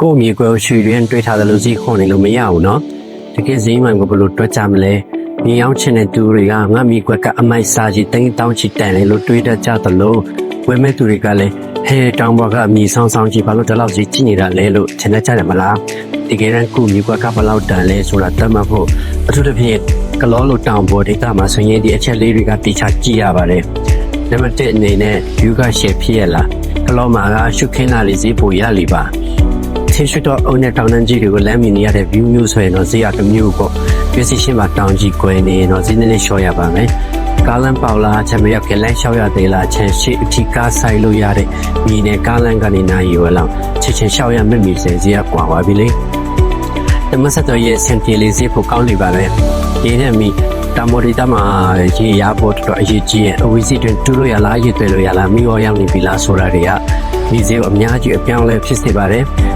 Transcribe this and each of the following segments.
ကိုမြေကွယ်ရွှေရင်းတွေးထားတယ်လို့ဈေးခွန်နေလို့မရဘူးနော်တကယ်ဈေးမှန်ကိုဘယ်လိုတွက်ကြမလဲမြေအောင်ချင်တဲ့သူတွေကငါမြေကွက်ကအမိုက်စားကြီးတိုင်းတောင်းချတန်လေလို့တွေးတတ်ကြသလိုဝယ်မဲ့သူတွေကလည်းဟဲတောင်ပေါ်ကမြေဆောင်ဆောင်ကြီးဘာလို့ဒီလောက်ဈေးကြီးနေတာလဲလို့ထင်တတ်ကြတယ်မလားတကယ်တမ်းကိုမြေကွက်ကဘယ်လောက်တန်လဲဆိုတာတတ်မှတ်ဖို့အထူးသဖြင့်ကလောလိုတောင်ပေါ်ဒေသမှာဆိုရင်ဒီအချက်လေးတွေကတိကျကြည့်ရပါတယ်နံပါတ်1အနေနဲ့ယူကရှယ်ဖြစ်ရလားကလောမှာကရှုခင်းလာလေးဈေးပိုရလီပါထင်းရွှေတော့အုံနဲ့တောင်တန်းကြီးတွေကိုလမ်းမြင်နေရတဲ့ view မျိုးဆိုရင်တော့ဈေးရတစ်မျိုးပေါ့ပြည့်စည်ရှင်းမှာတောင်ကြီးကွယ်နေရင်တော့ဈေးနည်းနည်းလျှော့ရပါမယ်ကားလမ်းပေါလားချမရောက်ကလမ်းလျှောက်ရသေးလားချန်ရှိအထီကားဆိုင်လို့ရတဲ့မိနဲ့ကားလမ်းကနေနိုင်ရွယ်လောက်ချက်ချင်းလျှောက်ရမမိစေဈေးကကွာပါပြီလေတမဆက်တော့ရဲ့စင်တီလေးဈေးပိုကောင်းနေပါပဲဒီနဲ့မိတမော်ဒီတမှာရေရဖို့တော့အရေးကြီးရဲ့အဝီစီတွင်တူလို့ရလားရည်သွဲလို့ရလားမိရောရောက်နေပြီလားဆိုတာတွေကမိဈေးကိုအများကြီးအပြောင်းလဲဖြစ်စေပါတယ်။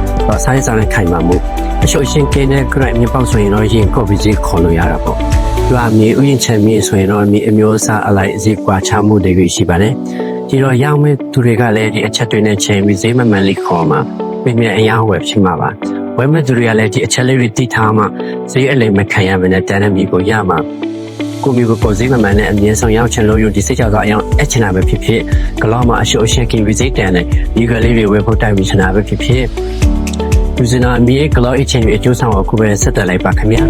ဆိုင်းစားနဲ့ခိုင်မာမှုအရှုပ်ရှင်းကင်းတဲ့ grade မြေပေါက်ဆိုရင်တော့ရင်ကော့ပီဈေးခေါ်လို့ရတာပေါ့။သူကမြေဥယျာဉ်ချမ်းမြေဆိုရင်တော့မြေအမျိုးအစားအလိုက်ဈေးကွာခြားမှုတွေရှိပါတယ်။ဒီတော့ရောက်မဲ့သူတွေကလည်းဒီအချက်တွေနဲ့ချိန်ပြီးဈေးမမှန်လေးခေါ်မှာပြင်ပြအယောင်းဝယ်ဖြစ်မှာပါ။ဝယ်မဲ့သူတွေကလည်းဒီအချက်လေးတွေတိထားမှဈေးအလိမ်မခံရမနဲ့တန်းတဲ့မြေကိုရမှာကိုမျိုးကိုဈေးမမှန်တဲ့အမြင်ဆောင်ရောက်ချင်လို့ယူဒီစိတ်ကြောက်တော့အအောင်အချင်တာပဲဖြစ်ဖြစ်ဂလောမှာအရှုပ်အရှင်းကင်ပြီးစိတ်တန်တဲ့ဒီကလေးတွေဝယ်ဖို့တိုက်ပြီးချင်တာပဲဖြစ်ဖြစ်ယူစနာအမီဂလောအချင်းအကျိုးဆောင်အခုပဲဆက်တက်လိုက်ပါခင်ဗျာ